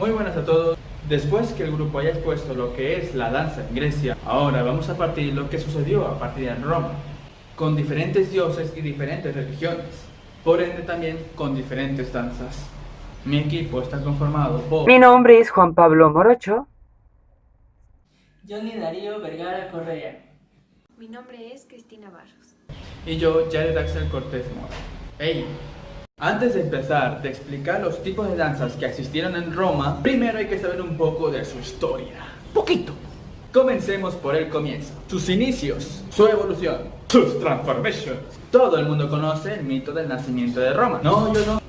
Muy buenas a todos. Después que el grupo haya expuesto lo que es la danza en Grecia, ahora vamos a partir lo que sucedió a partir en Roma, con diferentes dioses y diferentes religiones, por ende también con diferentes danzas. Mi equipo está conformado por... Mi nombre es Juan Pablo Morocho. Johnny Darío Vergara Correa. Mi nombre es Cristina Barros. Y yo, Jared Axel Cortés Mora. Hey, antes de empezar de explicar los tipos de danzas que existieron en Roma, primero hay que saber un poco de su historia. Poquito. Comencemos por el comienzo. Sus inicios, su evolución, sus transformations. Todo el mundo conoce el mito del nacimiento de Roma. No, yo no.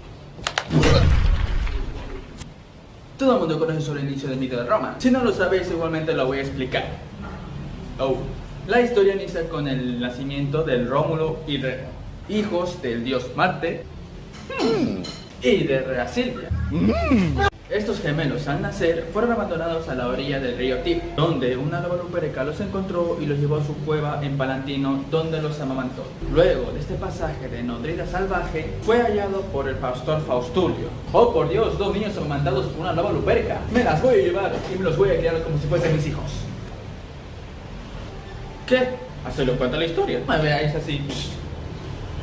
Todo el mundo conoce sobre el inicio del mito de Roma. Si no lo sabéis, igualmente lo voy a explicar. La historia inicia con el nacimiento del Rómulo y Remo, hijos del dios Marte y de Rea Silvia. Estos gemelos al nacer fueron abandonados a la orilla del río Tiber, donde una loba luperca los encontró y los llevó a su cueva en Palantino, donde los amamantó. Luego de este pasaje de nodriza salvaje, fue hallado por el pastor Faustulio. ¡Oh, por Dios! 2 niños amamantados por una loba luperca. Me las voy a llevar y me los voy a criar como si fuesen mis hijos. ¿Qué? Así lo cuenta la historia. Me veáis así.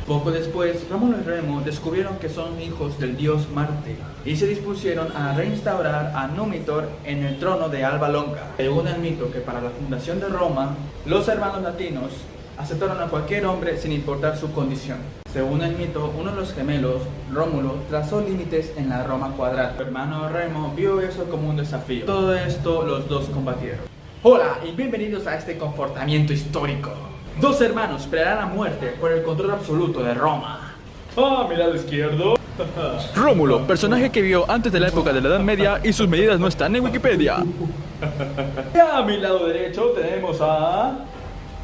Poco después, Rómulo y Remo descubrieron que son hijos del dios Marte y se dispusieron a reinstaurar a Numitor en el trono de Alba Longa. Según el mito que para la fundación de Roma, los hermanos latinos aceptaron a cualquier hombre sin importar su condición. Según el mito, uno de los gemelos, Rómulo, trazó límites en la Roma cuadrada. Su hermano Remo vio eso como un desafío. Todo esto los dos combatieron. Hola y bienvenidos a este confortamiento histórico. 2 hermanos pelearán a muerte por el control absoluto de Roma. Mi lado izquierdo. Rómulo, personaje que vivió antes de la época de la Edad Media y sus medidas no están en Wikipedia. Y a mi lado derecho tenemos a...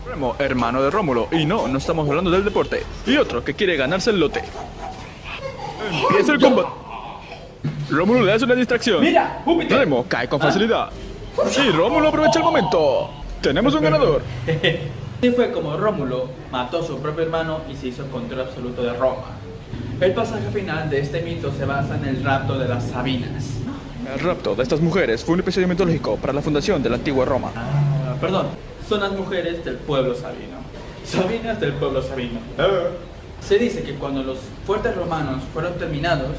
Remo, hermano de Rómulo, y no estamos hablando del deporte. Y otro que quiere ganarse el lote. Empieza el combate. Rómulo le hace una distracción. ¡Mira! ¡Júpiter! Remo cae con facilidad. Y Rómulo aprovecha el momento. Tenemos un ganador. Así fue como Rómulo mató a su propio hermano y se hizo control absoluto de Roma. El pasaje final de este mito se basa en el rapto de las Sabinas. El rapto de estas mujeres fue un episodio mitológico para la fundación de la antigua Roma. Perdón, son las mujeres del pueblo sabino. Sabinas del pueblo sabino. Se dice que cuando los fuertes romanos fueron terminados,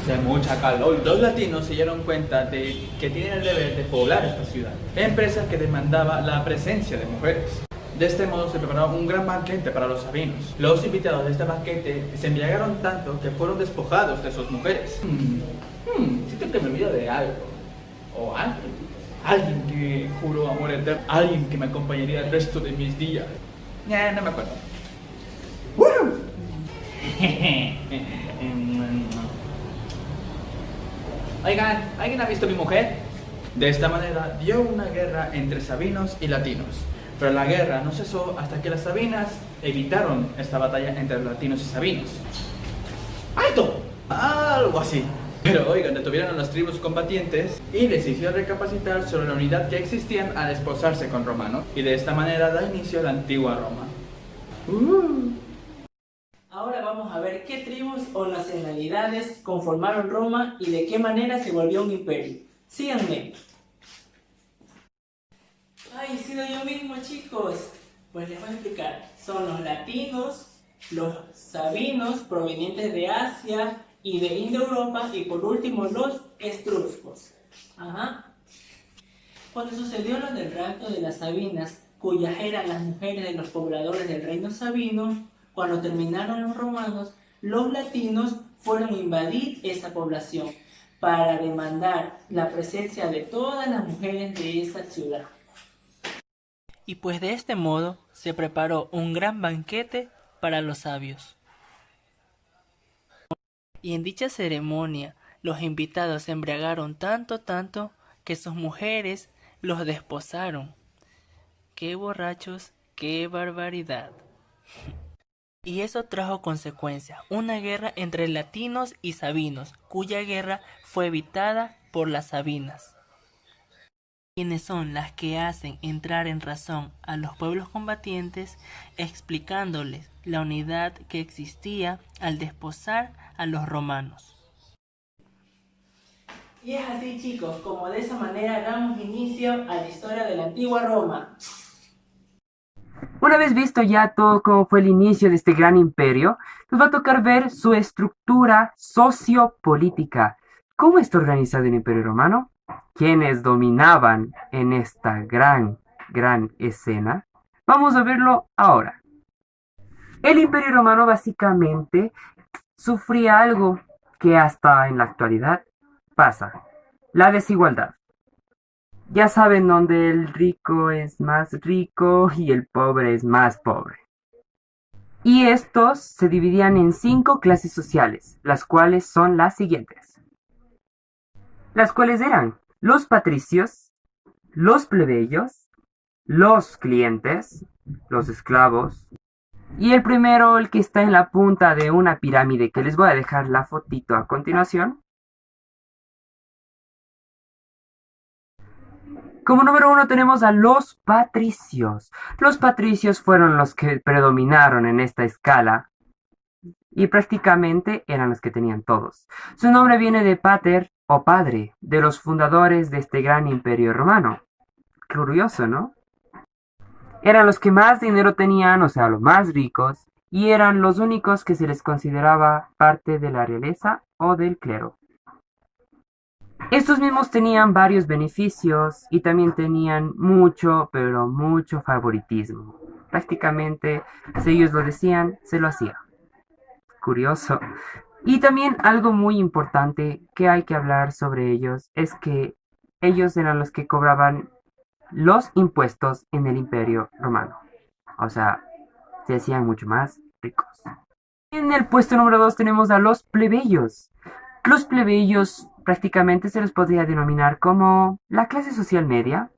hace mucha calor, los latinos se dieron cuenta de que tienen el deber de poblar esta ciudad, empresa que demandaba la presencia de mujeres. De este modo se preparó un gran banquete para los sabinos. Los invitados de este banquete se embriagaron tanto que fueron despojados de sus mujeres. Siento que me olvido de algo. O alguien que juró amor eterno. Alguien que me acompañaría el resto de mis días. No me acuerdo. Oigan, ¿alguien ha visto a mi mujer? De esta manera dio una guerra entre sabinos y latinos. Pero la guerra no cesó hasta que las sabinas evitaron esta batalla entre latinos y sabinos. ¡Alto! Algo así. Pero oigan, detuvieron a las tribus combatientes y les hizo recapacitar sobre la unidad que existían al esposarse con romanos. Y de esta manera da inicio a la antigua Roma. Ahora vamos a ver qué tribus o nacionalidades conformaron Roma y de qué manera se volvió un imperio. Síganme. Ay, he sido yo mismo, chicos. Pues les voy a explicar. Son los latinos, los sabinos provenientes de Asia y de Indoeuropa y por último los etruscos. Cuando sucedió lo del rapto de las Sabinas, cuyas eran las mujeres de los pobladores del reino sabino, cuando terminaron los romanos, los latinos fueron a invadir esa población para demandar la presencia de todas las mujeres de esa ciudad. Y pues de este modo se preparó un gran banquete para los sabios. Y en dicha ceremonia los invitados se embriagaron tanto que sus mujeres los desposaron. ¡Qué borrachos! ¡Qué barbaridad! Y eso trajo consecuencias, una guerra entre latinos y sabinos, cuya guerra fue evitada por las sabinas, quienes son las que hacen entrar en razón a los pueblos combatientes, explicándoles la unidad que existía al desposar a los romanos. Y es así, chicos, como de esa manera damos inicio a la historia de la antigua Roma. Una vez visto ya todo cómo fue el inicio de este gran imperio, nos va a tocar ver su estructura sociopolítica. ¿Cómo está organizado el Imperio Romano? ¿Quiénes dominaban en esta gran escena? Vamos a verlo ahora. El Imperio Romano básicamente sufría algo que hasta en la actualidad pasa: la desigualdad. Ya saben, donde el rico es más rico y el pobre es más pobre. Y estos se dividían en 5 clases sociales, las cuales son las siguientes. Las cuales eran los patricios, los plebeyos, los clientes, los esclavos, y el primero, el que está en la punta de una pirámide, que les voy a dejar la fotito a continuación. Como número 1 tenemos a los patricios. Los patricios fueron los que predominaron en esta escala y prácticamente eran los que tenían todos. Su nombre viene de pater o padre, de los fundadores de este gran imperio romano. Curioso, ¿no? Eran los que más dinero tenían, o sea, los más ricos, y eran los únicos que se les consideraba parte de la realeza o del clero. Estos mismos tenían varios beneficios y también tenían mucho, pero mucho favoritismo. Prácticamente, si ellos lo decían, se lo hacía. Curioso. Y también algo muy importante que hay que hablar sobre ellos es que ellos eran los que cobraban los impuestos en el Imperio Romano. O sea, se hacían mucho más ricos. En el puesto número 2 tenemos a los plebeyos. Los plebeyos prácticamente se les podría denominar como la clase social media.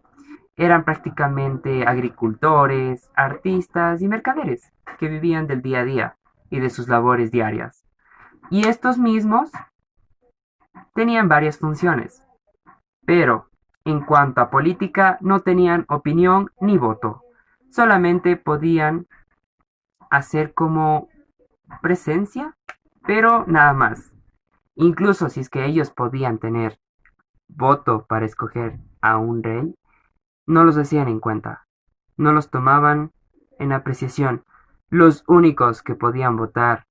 Eran prácticamente agricultores, artistas y mercaderes que vivían del día a día y de sus labores diarias. Y estos mismos tenían varias funciones, pero en cuanto a política no tenían opinión ni voto. Solamente podían hacer como presencia, pero nada más. Incluso si es que ellos podían tener voto para escoger a un rey, no los hacían en cuenta, no los tomaban en apreciación. Los únicos que podían votar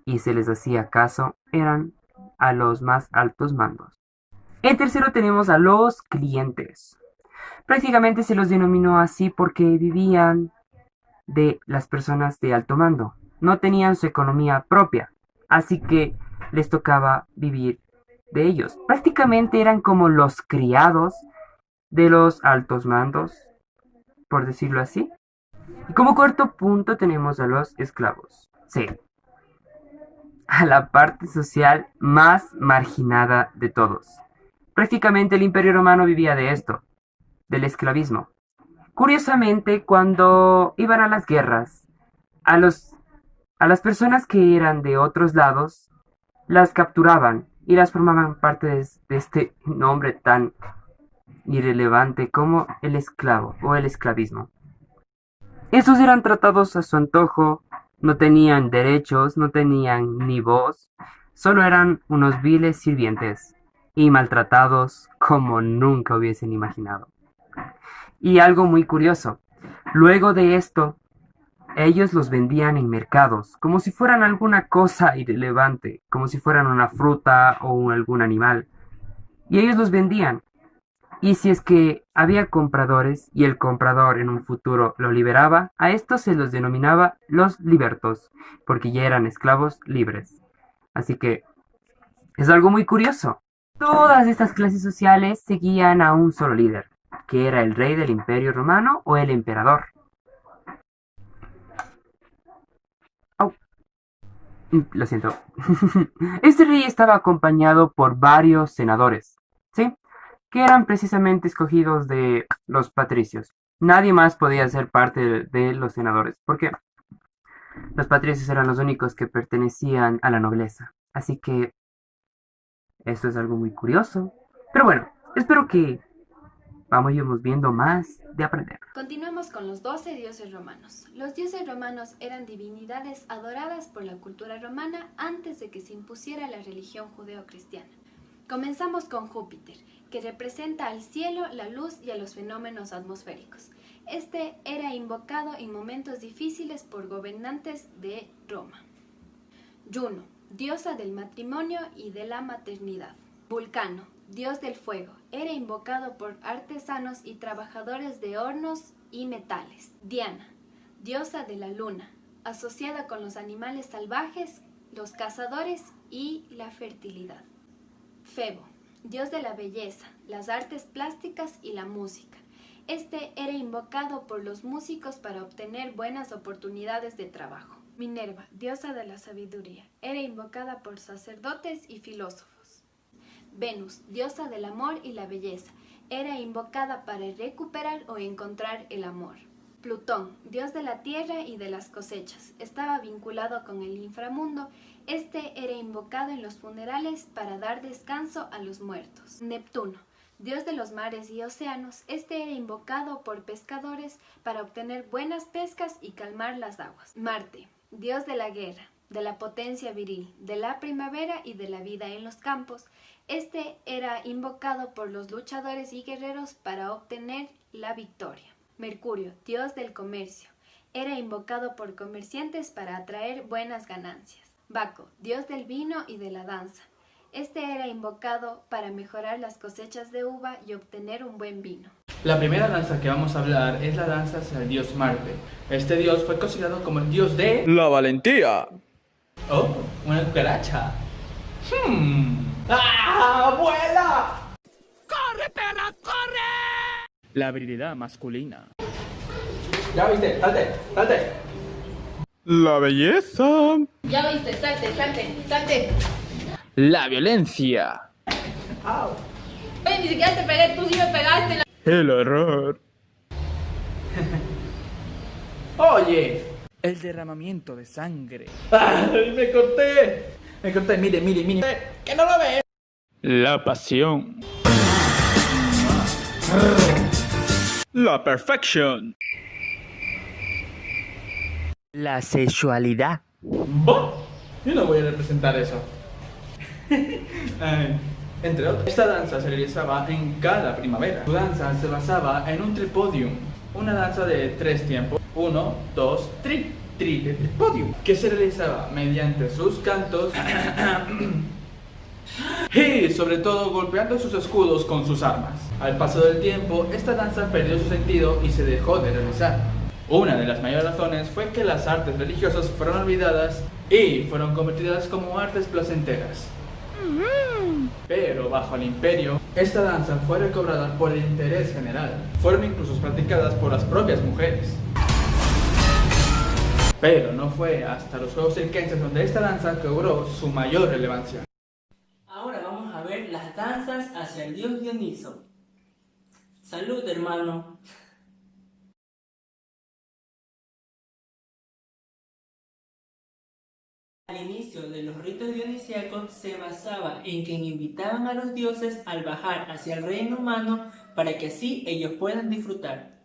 y se les hacía caso eran a los más altos mandos. En tercero tenemos a los clientes. Prácticamente se los denominó así porque vivían de las personas de alto mando. No tenían su economía propia, así que les tocaba vivir de ellos. Prácticamente eran como los criados de los altos mandos, por decirlo así. Y como cuarto punto tenemos a los esclavos. Sí, a la parte social más marginada de todos. Prácticamente el Imperio Romano vivía de esto, del esclavismo. Curiosamente, cuando iban a las guerras, a las personas que eran de otros lados, las capturaban y las formaban parte de este nombre tan irrelevante como el esclavo o el esclavismo. Estos eran tratados a su antojo, no tenían derechos, no tenían ni voz, solo eran unos viles sirvientes y maltratados como nunca hubiesen imaginado. Y algo muy curioso, luego de esto, ellos los vendían en mercados, como si fueran alguna cosa irrelevante, como si fueran una fruta o algún animal. Y ellos los vendían. Y si es que había compradores y el comprador en un futuro lo liberaba, a estos se los denominaba los libertos, porque ya eran esclavos libres. Así que es algo muy curioso. Todas estas clases sociales seguían a un solo líder, que era el rey del Imperio Romano o el emperador. Lo siento. Este rey estaba acompañado por varios senadores, ¿sí? Que eran precisamente escogidos de los patricios. Nadie más podía ser parte de los senadores, porque los patricios eran los únicos que pertenecían a la nobleza. Así que esto es algo muy curioso. Pero bueno, espero que vamos viendo más de aprender. Continuamos con los 12 dioses romanos. Los dioses romanos eran divinidades adoradas por la cultura romana antes de que se impusiera la religión judeocristiana. Comenzamos con Júpiter, que representa al cielo, la luz y a los fenómenos atmosféricos. Este era invocado en momentos difíciles por gobernantes de Roma. Juno, diosa del matrimonio y de la maternidad. Vulcano, dios del fuego, era invocado por artesanos y trabajadores de hornos y metales. Diana, diosa de la luna, asociada con los animales salvajes, los cazadores y la fertilidad. Febo, dios de la belleza, las artes plásticas y la música. Este era invocado por los músicos para obtener buenas oportunidades de trabajo. Minerva, diosa de la sabiduría, era invocada por sacerdotes y filósofos. Venus, diosa del amor y la belleza, era invocada para recuperar o encontrar el amor. Plutón, dios de la tierra y de las cosechas, estaba vinculado con el inframundo. Este era invocado en los funerales para dar descanso a los muertos. Neptuno, dios de los mares y océanos, este era invocado por pescadores para obtener buenas pescas y calmar las aguas. Marte, dios de la guerra, de la potencia viril, de la primavera y de la vida en los campos, este era invocado por los luchadores y guerreros para obtener la victoria. Mercurio, dios del comercio, era invocado por comerciantes para atraer buenas ganancias. Baco, dios del vino y de la danza, este era invocado para mejorar las cosechas de uva y obtener un buen vino. La primera danza que vamos a hablar es la danza hacia el dios Marte. Este dios fue considerado como el dios de... La valentía. ¡Oh! ¡Una cucaracha! ¡Ah! ¡Abuela! ¡Corre, perra, corre! La virilidad masculina. Ya viste, salte. La belleza. Ya viste, salte. La violencia. ¡Au! Oye, ni siquiera te pegué, tú sí me pegaste. El horror. ¡Oye! El derramamiento de sangre. ¡Ay, me corté! Mire. ¡Que no lo ve! La pasión. La perfección. La sexualidad. ¿Vos? Yo no voy a representar eso. Entre otros, esta danza se realizaba en cada primavera. Su danza se basaba en un tripodium, una danza de 3 tiempos, 1, 2, tripodium, que se realizaba mediante sus cantos y sobre todo golpeando sus escudos con sus armas. Al paso del tiempo, esta danza perdió su sentido y se dejó de realizar. Una de las mayores razones fue que las artes religiosas fueron olvidadas y fueron convertidas como artes placenteras. Pero bajo el imperio, esta danza fue recobrada por el interés general. Fueron incluso practicadas por las propias mujeres. Pero no fue hasta los Juegos Circenses donde esta danza cobró su mayor relevancia. Ahora vamos a ver las danzas hacia el dios Dioniso. Salud, hermano. Al inicio de los ritos dionisíacos se basaba en que invitaban a los dioses al bajar hacia el reino humano para que así ellos puedan disfrutar.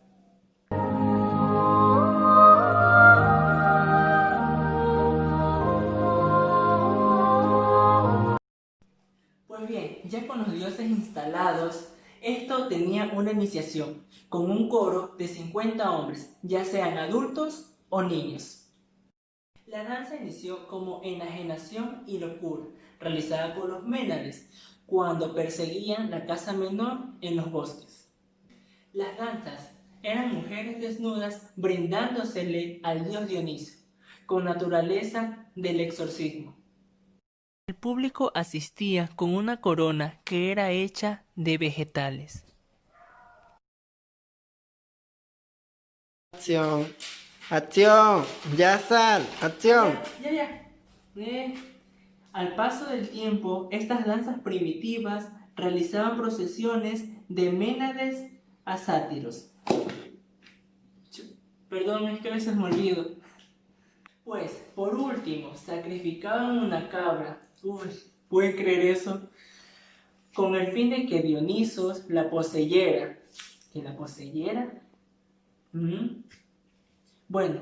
Pues bien, ya con los dioses instalados, esto tenía una iniciación con un coro de 50 hombres, ya sean adultos o niños. La danza inició como enajenación y locura, realizada por los Ménades, cuando perseguían la caza menor en los bosques. Las danzas eran mujeres desnudas brindándosele al dios Dioniso, con naturaleza del exorcismo. El público asistía con una corona que era hecha de vegetales. Acción, ya sal, acción. Ya. Al paso del tiempo, estas danzas primitivas realizaban procesiones de Ménades a sátiros. Perdón, es que a veces me olvido. Pues, por último, sacrificaban una cabra. ¿Pueden creer eso? Con el fin de que Dionisos la poseyera. ¿Que la poseyera? Bueno,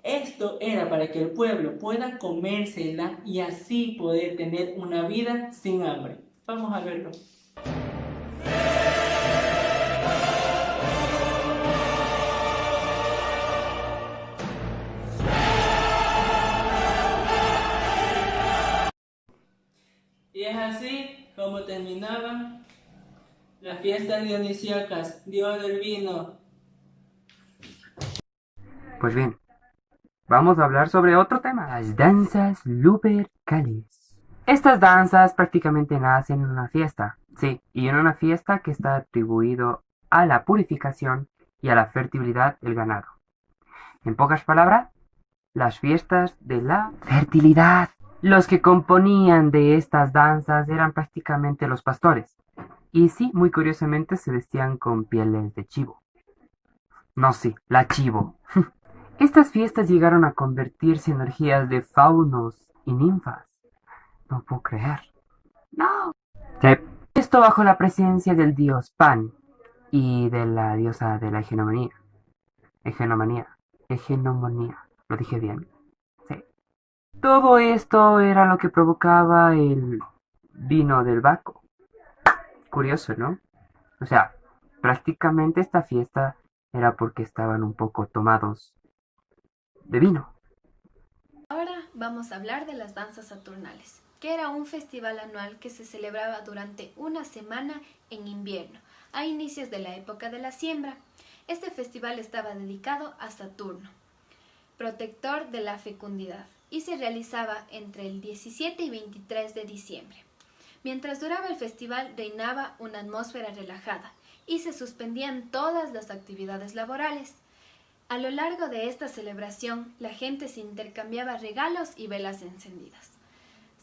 esto era para que el pueblo pueda comérsela y así poder tener una vida sin hambre. Vamos a verlo. Y es así como terminaban las fiestas dionisíacas, dios del vino. Pues bien, vamos a hablar sobre otro tema, las danzas lupercales. Estas danzas prácticamente nacen en una fiesta, sí, y en una fiesta que está atribuido a la purificación y a la fertilidad del ganado. En pocas palabras, las fiestas de la fertilidad. Los que componían de estas danzas eran prácticamente los pastores. Y sí, muy curiosamente se vestían con pieles de chivo. No, sí, la chivo. Estas fiestas llegaron a convertirse en orgías de faunos y ninfas. No puedo creer. ¡No! Sí. Esto bajo la presencia del dios Pan y de la diosa de la hegemonía. Hegemonía. ¿Lo dije bien? Sí. Todo esto era lo que provocaba el vino del Baco. Curioso, ¿no? O sea, prácticamente esta fiesta era porque estaban un poco tomados de vino. Ahora vamos a hablar de las danzas saturnales, que era un festival anual que se celebraba durante una semana en invierno, a inicios de la época de la siembra. Este festival estaba dedicado a Saturno, protector de la fecundidad, y se realizaba entre el 17 y 23 de diciembre. Mientras duraba el festival reinaba una atmósfera relajada y se suspendían todas las actividades laborales. A lo largo de esta celebración, la gente se intercambiaba regalos y velas encendidas.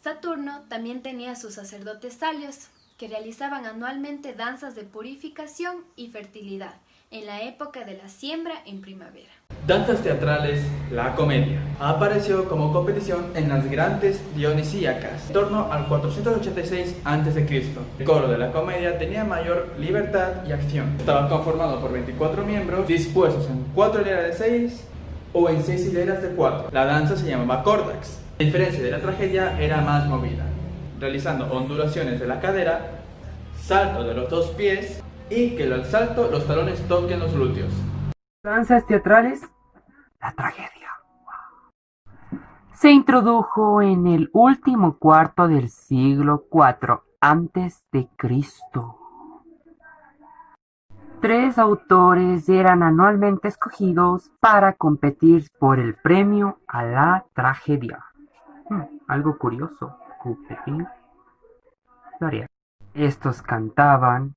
Saturno también tenía sus sacerdotes salios, que realizaban anualmente danzas de purificación y fertilidad en la época de la siembra en primavera. Danzas teatrales, la comedia. Apareció como competición en las grandes dionisíacas, en torno al 486 a.C. El coro de la comedia tenía mayor libertad y acción. Estaba conformado por 24 miembros, dispuestos en 4 hileras de 6 o en 6 hileras de 4. La danza se llamaba Cordax. A diferencia de la tragedia, era más movida, realizando ondulaciones de la cadera, saltos de los 2 pies y que al salto los talones toquen los glúteos. Danzas teatrales, la tragedia. Se introdujo en el último cuarto del siglo IV antes de Cristo. 3 autores eran anualmente escogidos para competir por el premio a la tragedia. Algo curioso, competir. Gloria. Estos cantaban,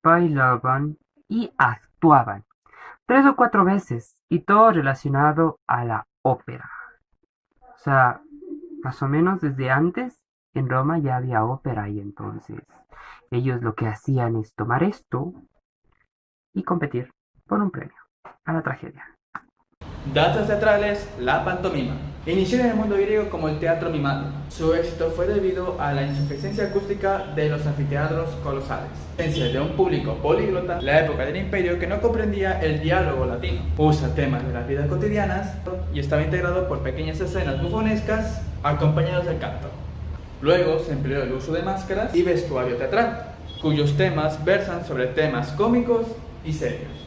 bailaban y actuaban 3 o 4 veces, y todo relacionado a la ópera. O sea, más o menos desde antes en Roma ya había ópera, y entonces ellos lo que hacían es tomar esto y competir por un premio a la tragedia. Danzas teatrales, la pantomima. Inició en el mundo griego como el teatro mimado. Su éxito fue debido a la insuficiencia acústica de los anfiteatros colosales, la presencia de un público políglota, la época del imperio que no comprendía el diálogo latino. Usa temas de las vidas cotidianas y estaba integrado por pequeñas escenas bufonescas acompañadas del canto. Luego se empleó el uso de máscaras y vestuario teatral, cuyos temas versan sobre temas cómicos y serios.